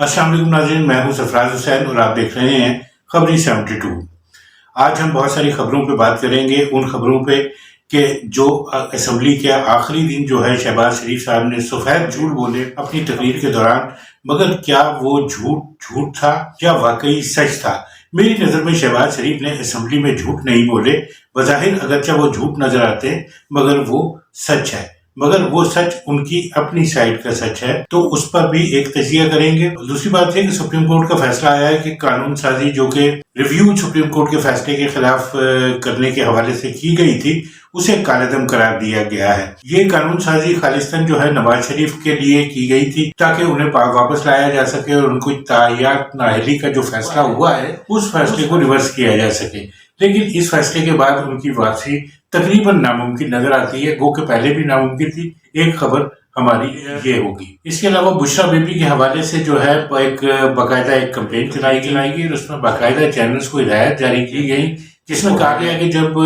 अस्सलाम वालेकुम नाज़रीन, मैं हूं सरफराज हुसैन और आप देख रहे हैं खबरी 72। आज हम बहुत सारी खबरों पे बात करेंगे, उन खबरों पे कि जो असम्बली के आखिरी दिन जो है शहबाज शरीफ साहब ने सफ़ेद झूठ बोले अपनी तकरीर के दौरान, मगर क्या वो झूठ था या वाकई सच था। मेरी नज़र में शहबाज शरीफ ने असम्बली में झूठ नहीं बोले, बज़ाहिर अगरचे वो झूठ नजर आते मगर वो सच है, मगर वो सच उनकी अपनी साइड का सच है, तो उस पर भी एक तजिया करेंगे। दूसरी बात है कि सुप्रीम कोर्ट का फैसला आया है कि कानून साजी जो कि रिव्यू सुप्रीम कोर्ट के फैसले के खिलाफ करने के हवाले से की गई थी, उसे कालेदम करार दिया गया है। ये कानून साजी खालिस्तान जो है नवाज शरीफ के लिए की गई थी ताकि उन्हें वापस लाया जा सके और उनको तायात नाअहली का जो फैसला हुआ है उस फैसले को रिवर्स किया जा सके। लेकिन इस फैसले के बाद उनकी वापसी तकरीबन नामुमकिन नजर आती है, गो के पहले भी नामुमकिन थी। एक खबर हमारी ये होगी। इसके अलावा बुशरा बीबी के हवाले से जो है एक बाकायदा एक कंपेन चलाई गई और उसमें बाकायदा चैनल्स को हिदायत जारी की गई, जिसमें कहा गया कि जब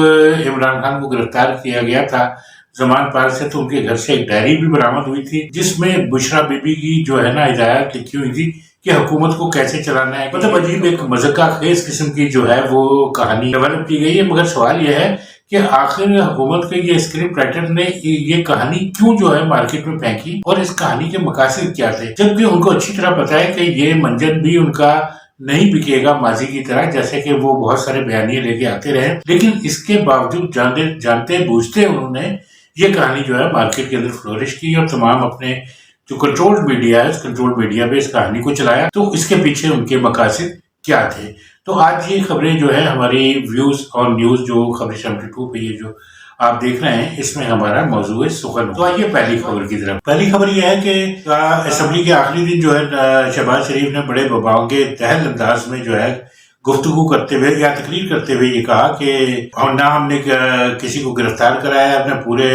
इमरान खान को गिरफ्तार किया गया था जमान पार से, तो उनके घर से एक डायरी भी बरामद हुई थी जिसमें बुशरा बीबी की जो है ना हिदायत लिखी हुई थी कि हुकूमत को कैसे चलाना है। मतलब अजीब एक मज़ाक़ खेज किस्म की जो है वो कहानी डेवलप की गई है। मगर सवाल यह है कि आखिर हुकूमत के ये स्क्रिप्ट राइटर ने ये कहानी क्यों जो है मार्केट में फेंकी और इस कहानी के मकासद क्या थे, जबकि उनको अच्छी तरह पता है कि ये मंजन भी उनका नहीं बिकेगा माजी की तरह, जैसे कि वो बहुत सारे बयानिए लेके आते रहे। लेकिन इसके बावजूद जानते बूझते उन्होंने ये कहानी जो है मार्केट के अंदर फ्लोरिश की और तमाम अपने जो कंट्रोल्ड मीडिया है उस कंट्रोल्ड मीडिया पे इस कहानी को चलाया। तो इसके पीछे उनके मकासद क्या थे। तो आज ये खबरें जो है हमारी व्यूज और न्यूज जो खबरी 72 पे ये जो आप देख रहे हैं, इसमें हमारा मौजू है सुखन। तो आइए पहली खबर की तरफ। पहली खबर यह है कि असेंबली के आखिरी दिन जो है शहबाज शरीफ ने बड़े बबाओं के तहल अंदाज में जो है गुफ्तगू करते हुए या तकरीर करते हुए ये कहा कि ना हमने किसी को गिरफ्तार कराया अपने पूरे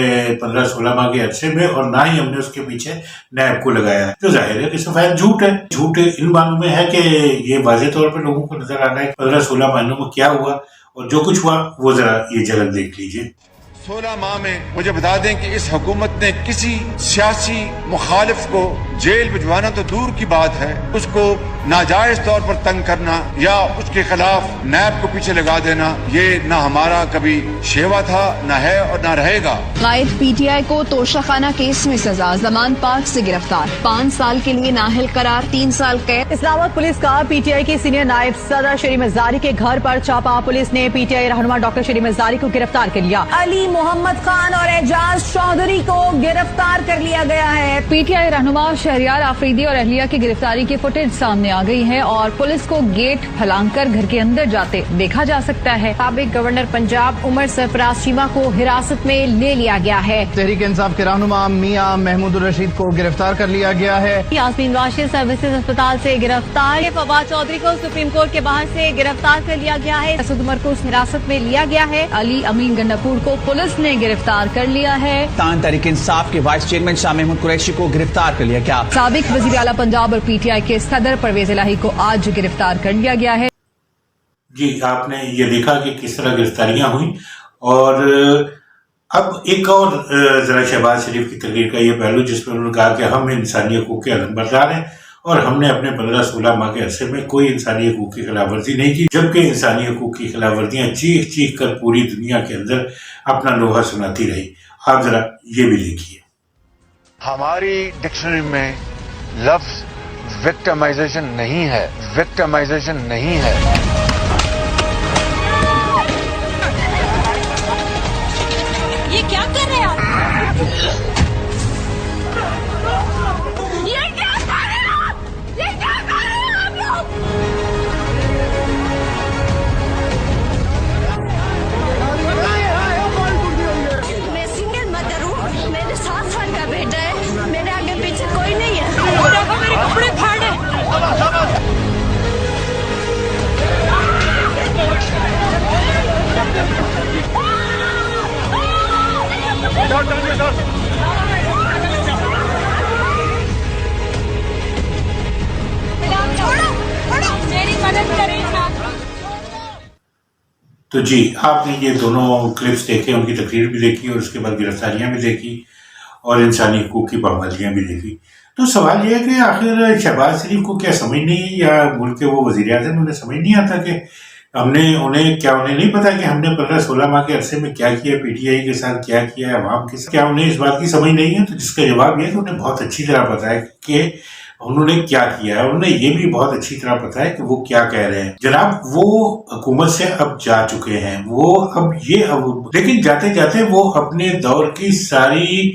15-16 माह के अरसे में, और ना ही हमने उसके पीछे नैब को लगाया है। तो जाहिर है कि सफेद झूठ है। झूठ इन मानों में है कि ये वाज़ेह तौर पर लोगों को नजर आ रहा है 15-16 महीनों में क्या हुआ, और जो कुछ हुआ वो जरा ये झलक देख लीजिए। 16 माह में मुझे बता दें कि इस हुकूमत ने किसी सियासी मुखालिफ को जेल भिजवाना तो दूर की बात है, उसको नाजायज तौर पर तंग करना या उसके खिलाफ नैब को पीछे लगा देना, ये ना हमारा कभी शेवा था, ना है और ना रहेगा। कायद पीटीआई को तोशाखाना केस में सजा, जमान पार्क से गिरफ्तार, 5 साल के लिए नाअहल करार, 3 साल कैद। इस्लामाबाद पुलिस का पीटीआई के सीनियर नायब सदर शरीफ मज़ारी के घर पर छापा, पुलिस ने पीटीआई रहनुमा डॉक्टर शरीफ मज़ारी को गिरफ्तार कर लिया। अली मोहम्मद खान और एजाज चौधरी को गिरफ्तार कर लिया गया है। पीटीआई रहनुमा शहरियार आफरीदी और अहलिया की गिरफ्तारी की फुटेज सामने आ गई है और पुलिस को गेट फलांकर घर के अंदर जाते देखा जा सकता है। साबिक गवर्नर पंजाब उमर सरफराज चीमा को हिरासत में ले लिया गया है। तहरीक इंसाफ के रहनुमा मियां महमूद रशीद को गिरफ्तार कर लिया गया है। यास्मीन वाशिद सर्विसेज अस्पताल से गिरफ्तार, फवाद चौधरी को सुप्रीम कोर्ट के बाहर से गिरफ्तार कर लिया गया है। असद उमर को हिरासत में लिया गया है। अली अमीन गंडापुर को पुलिस ने गिरफ्तार कर लिया है। तहरीक इंसाफ के वाइस चेयरमैन शाह महमूद कुरैशी को गिरफ्तार कर लिया गया। साबिक वजीर आला पंजाब और पीटीआई के सदर परवेज इलाही को आज गिरफ्तार कर लिया गया है। जी, आपने ये देखा कि किस तरह गिरफ्तारियां हुई। और अब एक और जरा शहबाज शरीफ की तकरीर का ये पहलू जिसमें उन्होंने कहा कि हम इंसानी हकूक़ के अलंबरदार हैं और हमने अपने 15-16 माह के अरसे में कोई इंसानी हकूक़ की खिलाफ वर्जी नहीं की, जबकि इंसानी हकूक़ की खिलाफ वर्जियाँ चीख चीख कर पूरी दुनिया के अंदर अपना लोहा सुनाती रही। आप जरा ये भी देखिए। हमारी डिक्शनरी में लफ्ज विक्टिमाइजेशन नहीं है, विक्टिमाइजेशन नहीं है। ये क्या कर रहे हैं आप? ये क्या कर रहे हैं आप? ये क्या कर रहे हैं आप लोग? मैं सिंगल मदर हूँ, मेरे 7 साल का बेटा है, मेरे आगे पीछे कोई नहीं है। देखो मेरे कपड़े फाड़े। मेरी मदद करें। तो जी, आपने ये दोनों क्लिप्स देखे, उनकी तकरीर भी देखी और उसके बाद गिरफ्तारियां भी देखी और इंसानी हकूक़ की पाबंदियां भी देखी। تو سوال یہ ہے کہ آخر شہباز شریف کو کیا سمجھ نہیں، یا ملک کے وہ وزیر اعظم انہیں سمجھ نہیں آتا کہ انہیں نہیں پتا کہ ہم نے 15-16 ماہ کے عرصے میں کیا کیا، پی ٹی آئی کے ساتھ کیا کیا ہے، عوام کے ساتھ کیا، انہیں اس بات کی سمجھ نہیں ہے؟ تو جس کا جواب یہ ہے کہ انہیں بہت اچھی طرح پتا ہے کہ انہوں نے کیا کیا ہے، انہیں یہ بھی بہت اچھی طرح پتا ہے کہ وہ کیا کہہ رہے ہیں۔ جناب وہ حکومت سے اب جا چکے ہیں، لیکن جاتے جاتے وہ اپنے دور کی ساری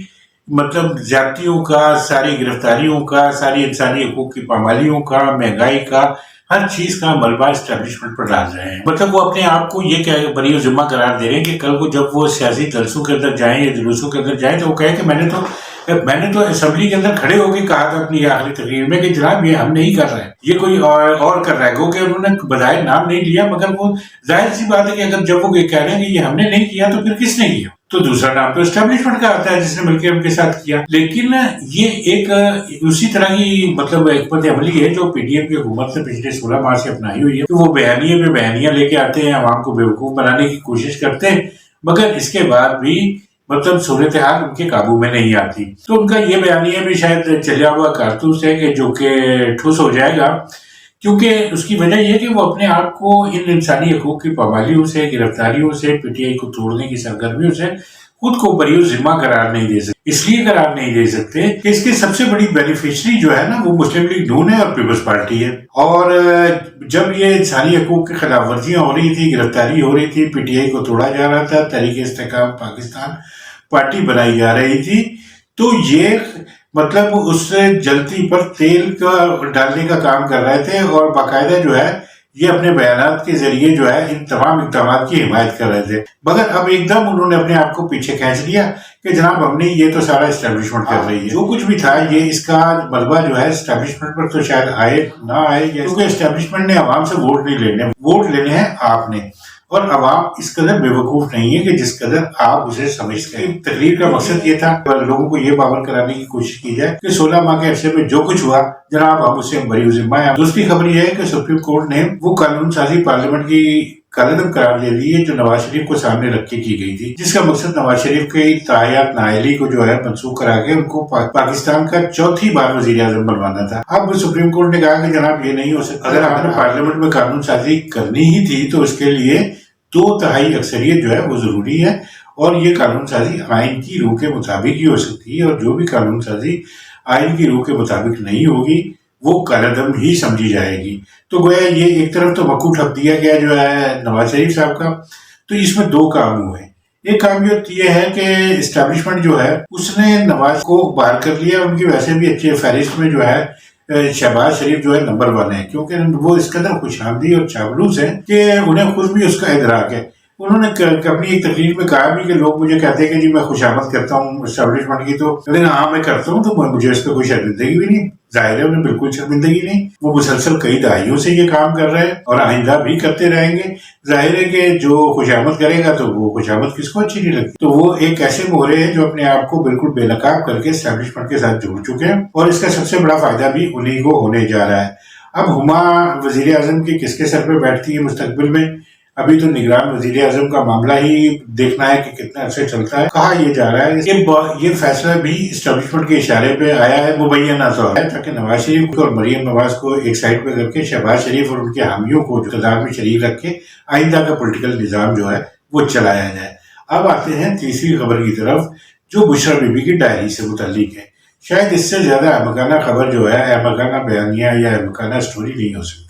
زیادتیوں کا، ساری گرفتاریوں کا، ساری انسانی حقوق کی پامالیوں کا، مہنگائی کا، ہر چیز کا ملبہ اسٹیبلشمنٹ پر ڈال رہے ہیں۔ وہ اپنے آپ کو یہ بری و ذمہ قرار دے رہے ہیں کہ کل کو جب وہ سیاسی جلسوں کے اندر جائیں یا جلوسوں کے اندر جائیں تو وہ کہیں کہ میں نے تو اسمبلی کے اندر کھڑے ہو کے کہا تھا اپنی آخری تقریر میں کہ جناب یہ ہم نہیں کر رہے، یہ کوئی اور کر رہا ہے، کیونکہ انہوں نے بظاہر نام نہیں لیا، مگر وہ ظاہر سی بات ہے کہ اگر جب وہ کہہ رہے ہیں کہ یہ ہم نے نہیں کیا تو پھر کس نے کیا؟ تو دوسرا نام تو اسٹیبلشمنٹ کا آتا ہے جس نے مل کے ان کے ساتھ کیا۔ لیکن یہ ایک اسی طرح کی حکمت عملی ہے جو پی ڈی ایم کی حکومت نے پچھلے 16 ماہ سے اپنائی ہوئی ہے کہ وہ بیانیے پہ بیانیاں لے کے آتے ہیں، عوام کو بیوقوف بنانے کی کوشش کرتے ہیں، مگر اس کے بعد بھی صورتحال ان کے قابو میں نہیں آتی۔ تو ان کا یہ بیانیہ بھی شاید چلیا ہوا کارتوس ہے کہ جو کہ ٹھوس ہو جائے گا، کیونکہ اس کی وجہ یہ کہ وہ اپنے آپ کو ان انسانی حقوق کی پامالیوں سے، گرفتاریوں سے، پی ٹی آئی کو توڑنے کی سرگرمیوں سے خود کو بری و ذمہ قرار نہیں دے سکتے۔ اس لیے قرار نہیں دے سکتے کہ اس کی سب سے بڑی بینیفیشری جو ہے نا وہ مسلم لیگ نون ہے اور پیپلز پارٹی ہے، اور جب یہ انسانی حقوق کی خلاف ورزیاں ہو رہی تھی، گرفتاری ہو رہی تھی، پی ٹی آئی کو توڑا جا رہا تھا، تحریک استحکام پاکستان پارٹی بنائی جا رہی تھی، تو یہ اس جلتی پر تیل کا ڈالنے کا کام کر رہے تھے، اور باقاعدہ جو ہے یہ اپنے بیانات کے ذریعے جو ہے ان تمام اقدامات کی حمایت کر رہے تھے، مگر اب ایک دم انہوں نے اپنے آپ کو پیچھے کھینچ لیا کہ جناب ہم نے یہ تو سارا اسٹیبلشمنٹ کر رہی ہے، جو کچھ بھی تھا یہ اس کا ملبہ جو ہے اسٹیبلشمنٹ پر تو شاید آئے نہ آئے، کیونکہ اسٹیبلشمنٹ نے عوام سے ووٹ نہیں لینے، ووٹ لینے ہیں آپ نے، اور عوام اس قدر بے وقوف نہیں ہے کہ جس قدر آپ اسے سمجھتے ہیں۔ تقریر کا مقصد یہ تھا کہ لوگوں کو یہ باور کرانے کی کوشش کی جائے کہ 16 ماہ کے عرصے میں جو کچھ ہوا جناب ہم اس سے بری ذمہ ہیں۔ دوسری خبر یہ ہے کہ سپریم کورٹ نے وہ قانون سازی پارلیمنٹ کی کالعدم قرار دے دی ہے جو نواز شریف کو سامنے رکھ کے کی گئی تھی، جس کا مقصد نواز شریف کی تاحیات نااہلی کو جو ہے منسوخ کرا کے ان کو پاکستان کا چوتھی بار وزیر اعظم بنوانا تھا۔ اب سپریم کورٹ نے کہا کہ جناب یہ نہیں ہو سکتا، اگر آپ نے پارلیمنٹ میں قانون سازی کرنی ہی تھی تو اس کے لیے 2/3 اکثریت جو ہے وہ ضروری ہے، اور یہ قانون سازی آئین کی روح کے مطابق ہی ہو سکتی ہے، اور جو بھی قانون سازی آئین کی روح کے مطابق نہیں ہوگی وہ کالعدم ہی سمجھی جائے گی۔ تو گویا یہ ایک طرف تو مکو ٹھپ دیا گیا جو ہے نواز شریف صاحب کا، تو اس میں 2 کام ہوئے۔ ایک کام یہ ہے کہ اسٹیبلشمنٹ جو ہے اس نے نواز کو باہر کر لیا، ان کی ویسے بھی اچھی فہرست میں جو ہے شہباز شریف جو ہے نمبر 1 ہے، کیونکہ وہ اس قدر خوش آمدی اور چاولوس ہیں کہ انہیں خود بھی اس کا ادراک ہے۔ انہوں نے اپنی ایک تقریر میں کہا بھی کہ لوگ مجھے کہتے ہیں کہ جی میں خوش آمد کرتا ہوں اسٹیبلشمنٹ کی، تو ہاں میں کرتا ہوں، تو مجھے اس پہ کوئی شرمندگی بھی نہیں، ظاہر ہے انہیں بالکل شرمندگی نہیں، وہ مسلسل کئی دہائیوں سے یہ کام کر رہے ہیں اور آئندہ بھی کرتے رہیں گے۔ ظاہر ہے کہ جو خوش آمد کرے گا تو وہ خوش آمد کس کو اچھی نہیں لگتی، تو وہ ایک ایسے مہرے ہیں جو اپنے آپ کو بالکل بے نقاب کر کے اسٹیبلشمنٹ کے ساتھ جڑ چکے ہیں، اور اس کا سب سے بڑا فائدہ بھی انہی کو ہونے جا رہا ہے۔ اب ہما وزیر اعظم کی کس کے سر پہ بیٹھتی ہے مستقبل میں، ابھی تو نگران وزیر اعظم کا معاملہ ہی دیکھنا ہے کہ کتنا عرصے چلتا ہے۔ کہا یہ جا رہا ہے یہ فیصلہ بھی اسٹیبلشمنٹ کے اشارے پہ آیا ہے مبینہ طور ہے، تاکہ نواز شریف کو اور مریم نواز کو ایک سائڈ پہ کر کے شہباز شریف اور ان کے حامیوں کو اقتدار میں شریک رکھ کے آئندہ کا پولیٹیکل نظام جو ہے وہ چلایا جائے۔ اب آتے ہیں تیسری خبر کی طرف جو بشرا بی بی کی ڈائری سے متعلق ہے۔ شاید اس سے زیادہ احمقانہ خبر جو ہے، احمقانہ بیانیہ یا احمقانہ سٹوری نہیں ہو سکتی،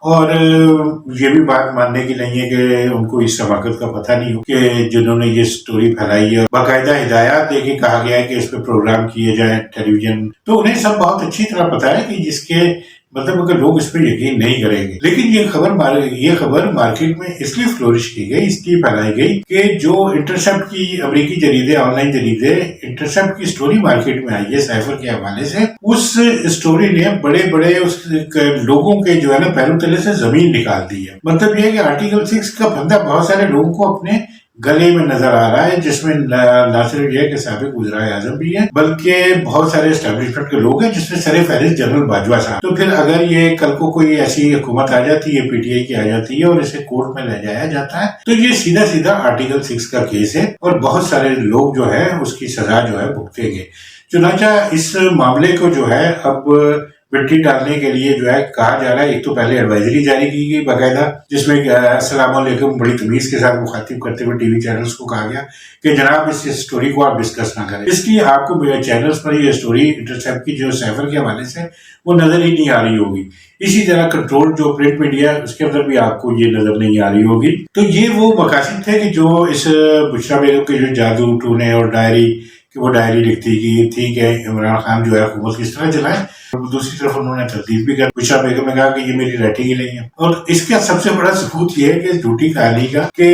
اور یہ بھی بات ماننے کی نہیں ہے کہ ان کو اس حماقت کا پتہ نہیں ہو کہ جنہوں نے یہ سٹوری پھیلائی ہے، باقاعدہ ہدایات دے کے کہا گیا ہے کہ اس پہ پروگرام کیے جائیں ٹیلی ویژن، تو انہیں سب بہت اچھی طرح پتہ ہے کہ جس کے اگر لوگ اس پہ یقین نہیں کریں گے۔ لیکن یہ خبر مارکیٹ میں اس لیے فلورش کی گئی، اس لیے پھیلائی گئی کہ جو انٹرسیپٹ کی امریکی جریدے، آن لائن جریدے، انٹرسیپٹ کی سٹوری مارکیٹ میں آئی ہے سائفر کے حوالے سے، اس سٹوری نے بڑے بڑے اس لوگوں کے جو ہے نا پیروں تلے سے زمین نکال دی ہے۔ مطلب یہ ہے کہ آرٹیکل 6 کا پھندا بہت سارے لوگوں کو اپنے گلے میں نظر آ رہا ہے، جس میں نہ صرف یہ کہ سابق وزرائے اعظم بھی ہیں بلکہ بہت سارے اسٹیبلشمنٹ کے لوگ ہیں، جس میں سر فہرست جنرل باجوہ صاحب۔ تو پھر اگر یہ کل کو کوئی ایسی حکومت آ جاتی ہے، پی ٹی آئی کی آ جاتی ہے اور اسے کورٹ میں لے جایا جاتا ہے، تو یہ سیدھا سیدھا آرٹیکل 6 کا کیس ہے، اور بہت سارے لوگ جو ہے اس کی سزا جو ہے بھگتیں گے۔ चुनाचा इस मामले को जो है अब मिट्टी डालने के लिए जो है कहा जा रहा है, एक तो पहले एडवाइजरी जारी की गई बाकायदा, जिसमें अस्सलाम वालेकुम बड़ी तमीज के साथ मुखातिब करते हुए टीवी चैनल्स को कहा गया कि जनाब इस स्टोरी को आप डिस्कस ना करें। इसलिए आपको चैनल्स पर ये स्टोरी इंटरसेप्ट की जो सैफर के हवाले से वो नजर ही नहीं आ रही होगी। इसी तरह कंट्रोल जो प्रिंट मीडिया उसके अंदर भी आपको ये नजर नहीं आ रही होगी। तो ये वो मकासद थे कि जो इस बुशरा बेगम के जो जादू टूने और डायरी कि वो डायरी लिखती कि ठीक है इमरान खान जो है हुकूमत किस तरह चलाए, और दूसरी तरफ उन्होंने तरतीब भी कर बुशरा बेगम ने कहा कि ये मेरी राइटिंग ही नहीं है। और इसका सबसे बड़ा सबूत ये है कि झूठी कहानी का कि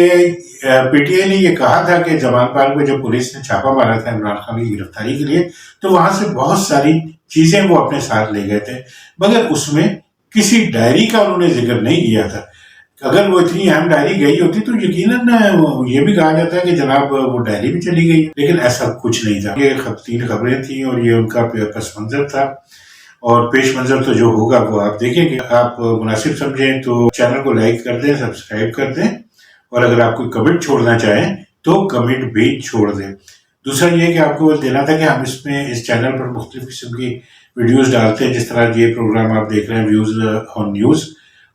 पीटीआई ने ये कहा था कि जमान पार्क में जब पुलिस ने छापा मारा था इमरान खान की गिरफ्तारी के लिए, तो वहां से बहुत सारी चीजें वो अपने साथ ले गए थे, मगर उसमें किसी डायरी का उन्होंने जिक्र नहीं किया था। अगर वो इतनी अहम डायरी गई होती तो यकीनन ये भी कहा जाता है कि जनाब वो डायरी भी चली गई, लेकिन ऐसा कुछ नहीं था। ये 3 खबरें थी और ये उनका पस मंजर था, और पेश मंजर तो जो होगा वो आप देखेंगे। आप मुनासिब समझें तो चैनल को लाइक कर दें, सब्सक्राइब कर दें, और अगर आप कोई कमेंट छोड़ना चाहें तो कमेंट भी छोड़ दें। दूसरा ये कि आपको देना था कि हम इस चैनल पर मुख्तलिफ किस्म की वीडियोस डालते हैं, जिस तरह ये प्रोग्राम आप देख रहे हैं व्यूज ऑन न्यूज़,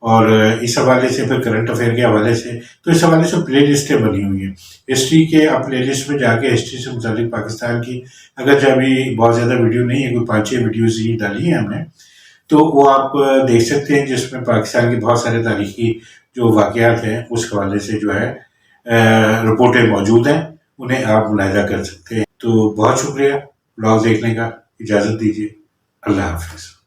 और इस हवाले से फिर करंट अफेयर के हवाले से, तो इस हवाले से प्ले लिस्टें बनी हुई हैं। हिस्ट्री के आप प्ले लिस्ट में जाके हिस्ट्री से मुतालिक पाकिस्तान की अगर जब अभी बहुत ज़्यादा वीडियो नहीं है, कोई 5-6 वीडियोज़ ही डाली हैं हमने, तो वो आप देख सकते हैं, जिसमें पाकिस्तान के बहुत सारे तारीखी जो वाक़यात हैं उस हवाले से जो है रिपोर्टें मौजूद हैं, उन्हें आप मुलाहिजा कर सकते हैं। तो बहुत शुक्रिया ब्लॉग देखने का, इजाज़त दीजिए, अल्लाह हाफिज़।